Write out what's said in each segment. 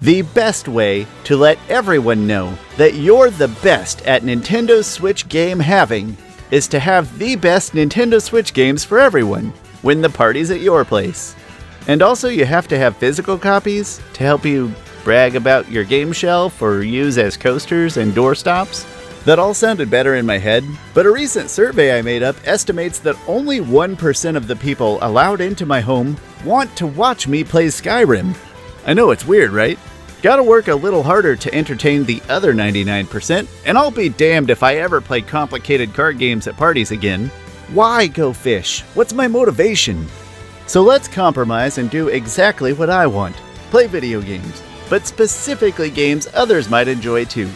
The best way to let everyone know that you're the best at Nintendo Switch game having is to have the best Nintendo Switch games for everyone when the party's at your place. And also you have to have physical copies to help you brag about your game shelf or use as coasters and doorstops. That all sounded better in my head, but a recent survey I made up estimates that only 1% of the people allowed into my home want to watch me play Skyrim. I know it's weird, right? Gotta work a little harder to entertain the other 99%, and I'll be damned if I ever play complicated card games at parties again. Why go fish? What's my motivation? So let's compromise and do exactly what I want. Play video games, but specifically games others might enjoy too.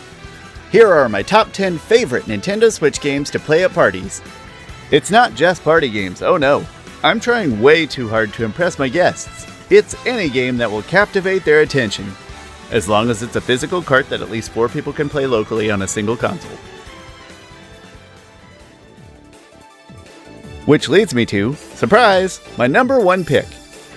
Here are my top 10 favorite Nintendo Switch games to play at parties. It's not just party games, oh no. I'm trying way too hard to impress my guests. It's any game that will captivate their attention, as long as it's a physical cart that at least 4 people can play locally on a single console. Which leads me to, surprise, my number 1 pick.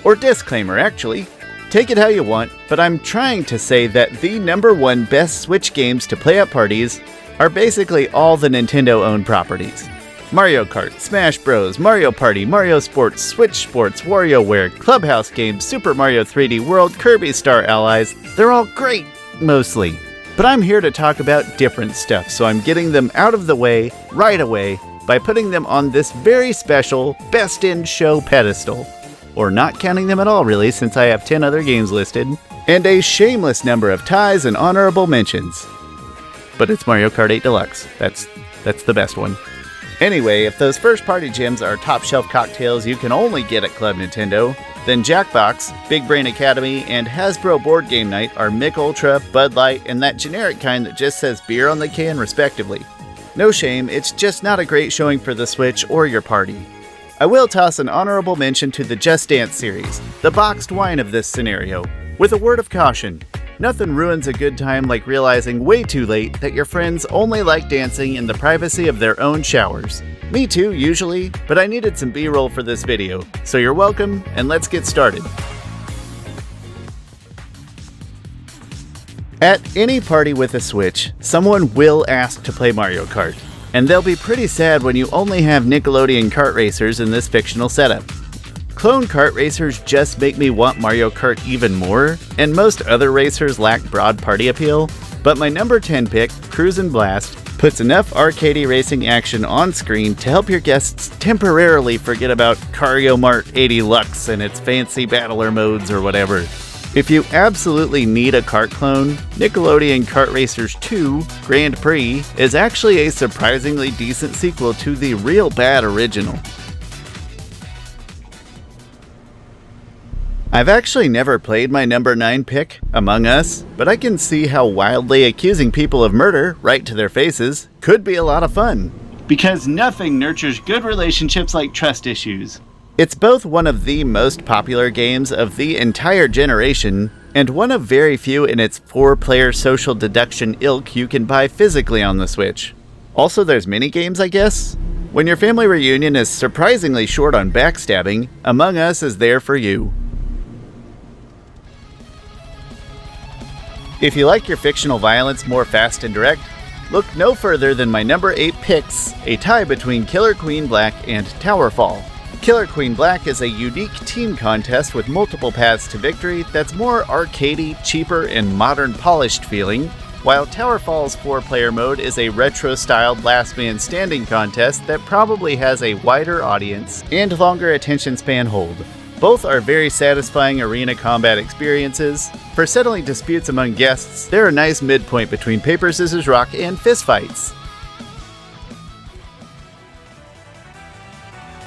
Or disclaimer actually. Take it how you want, but I'm trying to say that the number 1 best Switch games to play at parties are basically all the Nintendo-owned properties. Mario Kart, Smash Bros, Mario Party, Mario Sports, Switch Sports, WarioWare, Clubhouse Games, Super Mario 3D World, Kirby Star Allies. They're all great, mostly. But I'm here to talk about different stuff, so I'm getting them out of the way right away by putting them on this very special Best in Show pedestal. Or not counting them at all really, since I have 10 other games listed, and a shameless number of ties and honorable mentions. But it's Mario Kart 8 Deluxe. That's the best one. Anyway, if those first-party gems are top-shelf cocktails you can only get at Club Nintendo, then Jackbox, Big Brain Academy, and Hasbro Board Game Night are Mick Ultra, Bud Light, and that generic kind that just says beer on the can respectively. No shame, it's just not a great showing for the Switch or your party. I will toss an honorable mention to the Just Dance series, the boxed wine of this scenario, with a word of caution. Nothing ruins a good time like realizing way too late that your friends only like dancing in the privacy of their own showers. Me too, usually, but I needed some B-roll for this video, so you're welcome, and let's get started. At any party with a Switch, someone will ask to play Mario Kart, and they'll be pretty sad when you only have Nickelodeon kart racers in this fictional setup. Clone kart racers just make me want Mario Kart even more, and most other racers lack broad party appeal, but my number 10 pick, Cruis'n Blast, puts enough arcadey racing action on screen to help your guests temporarily forget about Cario Mart 80 Lux and its fancy battler modes or whatever. If you absolutely need a kart clone, Nickelodeon Kart Racers 2 Grand Prix is actually a surprisingly decent sequel to the real bad original. I've actually never played my number 9 pick, Among Us, but I can see how wildly accusing people of murder, right to their faces, could be a lot of fun. Because nothing nurtures good relationships like trust issues. It's both one of the most popular games of the entire generation, and one of very few in its 4-player social deduction ilk you can buy physically on the Switch. Also there's minigames, I guess? When your family reunion is surprisingly short on backstabbing, Among Us is there for you. If you like your fictional violence more fast and direct, look no further than my number 8 picks, a tie between Killer Queen Black and Towerfall. Killer Queen Black is a unique team contest with multiple paths to victory that's more arcadey, cheaper, and modern polished feeling, while Towerfall's 4-player mode is a retro-styled last man standing contest that probably has a wider audience and longer attention span hold. Both are very satisfying arena combat experiences. For settling disputes among guests, they're a nice midpoint between paper, scissors, rock, and fistfights.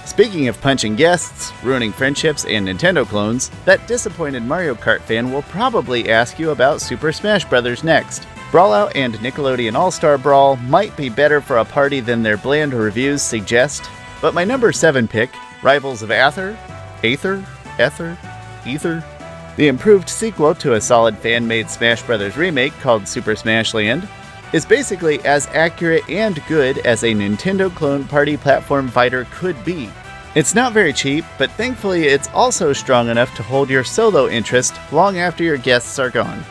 Speaking of punching guests, ruining friendships, and Nintendo clones, that disappointed Mario Kart fan will probably ask you about Super Smash Bros. Next. Brawlout and Nickelodeon All-Star Brawl might be better for a party than their bland reviews suggest, but my number 7 pick, Rivals of Aether, the improved sequel to a solid fan-made Smash Bros. Remake called Super Smash Land, is basically as accurate and good as a Nintendo clone party platform fighter could be. It's not very cheap, but thankfully it's also strong enough to hold your solo interest long after your guests are gone.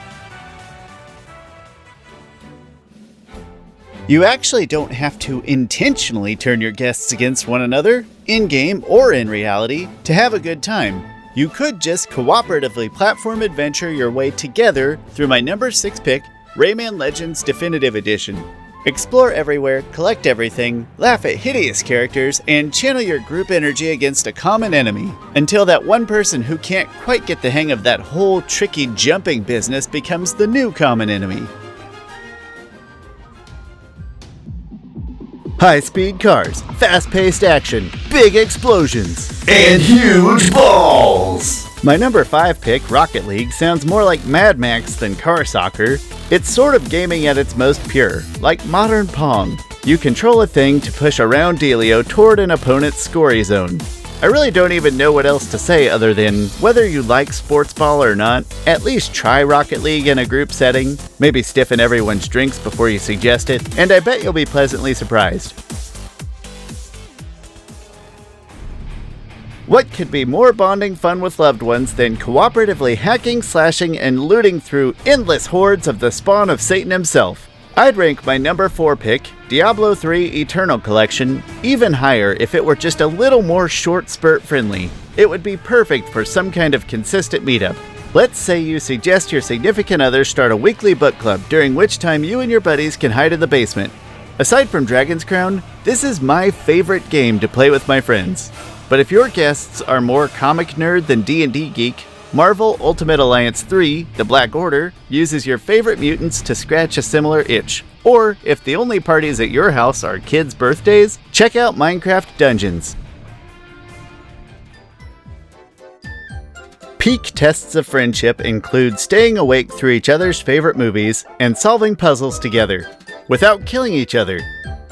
You actually don't have to intentionally turn your guests against one another, in-game or in reality, to have a good time. You could just cooperatively platform adventure your way together through my number 6 pick, Rayman Legends Definitive Edition. Explore everywhere, collect everything, laugh at hideous characters, and channel your group energy against a common enemy, until that one person who can't quite get the hang of that whole tricky jumping business becomes the new common enemy. High-speed cars, fast-paced action, big explosions, and huge balls! My number 5 pick, Rocket League, sounds more like Mad Max than car soccer. It's sort of gaming at its most pure, like modern Pong. You control a thing to push a round dealio toward an opponent's scoring zone. I really don't even know what else to say other than, whether you like sports ball or not, at least try Rocket League in a group setting, maybe stiffen everyone's drinks before you suggest it, and I bet you'll be pleasantly surprised. What could be more bonding fun with loved ones than cooperatively hacking, slashing, and looting through endless hordes of the spawn of Satan himself? I'd rank my number 4 pick, Diablo III Eternal Collection, even higher if it were just a little more short spurt friendly. It would be perfect for some kind of consistent meetup. Let's say you suggest your significant other start a weekly book club during which time you and your buddies can hide in the basement. Aside from Dragon's Crown, this is my favorite game to play with my friends. But if your guests are more comic nerd than D&D geek, Marvel Ultimate Alliance 3, The Black Order, uses your favorite mutants to scratch a similar itch. Or, if the only parties at your house are kids' birthdays, check out Minecraft Dungeons. Peak tests of friendship include staying awake through each other's favorite movies and solving puzzles together, without killing each other.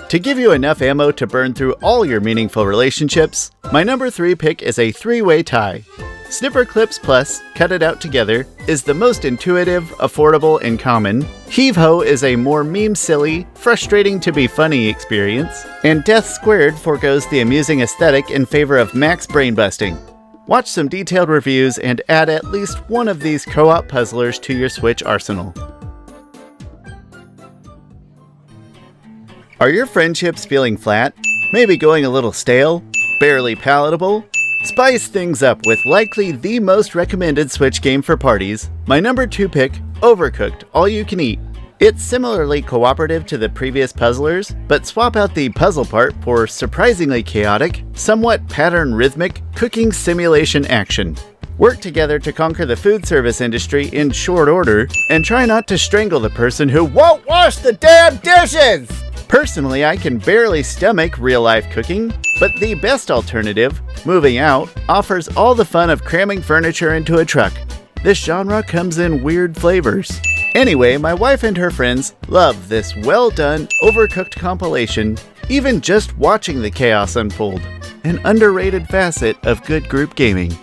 To give you enough ammo to burn through all your meaningful relationships, my number 3 pick is a 3-way tie. Snipperclips Plus, Cut It Out Together, is the most intuitive, affordable, and common. Heave-Ho is a more meme-silly, frustrating-to-be-funny experience. And Death Squared forgoes the amusing aesthetic in favor of max brain-busting. Watch some detailed reviews and add at least one of these co-op puzzlers to your Switch arsenal. Are your friendships feeling flat? Maybe going a little stale? Barely palatable? Spice things up with likely the most recommended Switch game for parties, my number 2 pick, Overcooked All You Can Eat. It's similarly cooperative to the previous puzzlers, but swap out the puzzle part for surprisingly chaotic, somewhat pattern-rhythmic cooking simulation action. Work together to conquer the food service industry in short order, and try not to strangle the person who won't wash the damn dishes! Personally, I can barely stomach real-life cooking, but the best alternative, moving out, offers all the fun of cramming furniture into a truck. This genre comes in weird flavors. Anyway, my wife and her friends love this well-done, overcooked compilation, even just watching the chaos unfold, an underrated facet of good group gaming.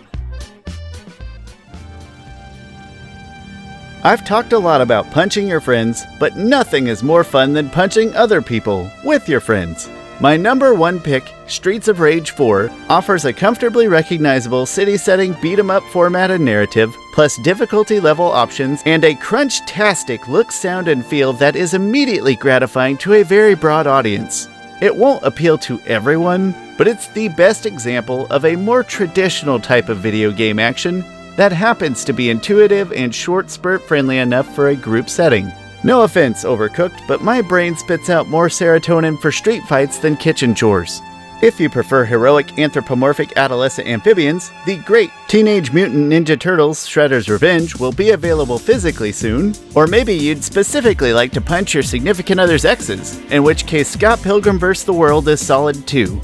I've talked a lot about punching your friends, but nothing is more fun than punching other people with your friends. My number 1 pick, Streets of Rage 4, offers a comfortably recognizable city-setting beat-em-up format and narrative, plus difficulty level options, and a crunch-tastic look, sound, and feel that is immediately gratifying to a very broad audience. It won't appeal to everyone, but it's the best example of a more traditional type of video game action that happens to be intuitive and short spurt friendly enough for a group setting. No offense, Overcooked, but my brain spits out more serotonin for street fights than kitchen chores. If you prefer heroic anthropomorphic adolescent amphibians, the great Teenage Mutant Ninja Turtles Shredder's Revenge will be available physically soon. Or maybe you'd specifically like to punch your significant other's exes, in which case Scott Pilgrim vs. the World is solid too.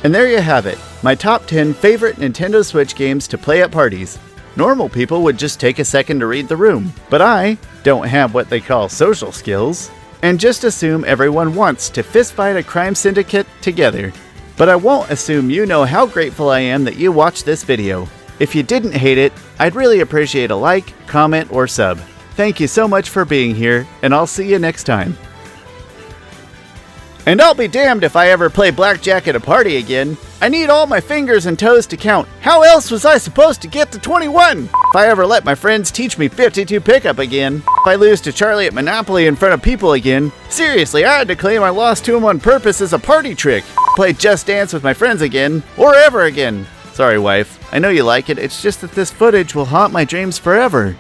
And there you have it, my top 10 favorite Nintendo Switch games to play at parties. Normal people would just take a second to read the room, but I don't have what they call social skills, and just assume everyone wants to fistfight a crime syndicate together. But I won't assume you know how grateful I am that you watched this video. If you didn't hate it, I'd really appreciate a like, comment, or sub. Thank you so much for being here, and I'll see you next time. And I'll be damned if I ever play blackjack at a party again. I need all my fingers and toes to count. How else was I supposed to get to 21? If I ever let my friends teach me 52 pickup again. If I lose to Charlie at Monopoly in front of people again. Seriously, I had to claim I lost to him on purpose as a party trick. Play Just Dance with my friends again. Or ever again. Sorry, wife. I know you like it. It's just that this footage will haunt my dreams forever.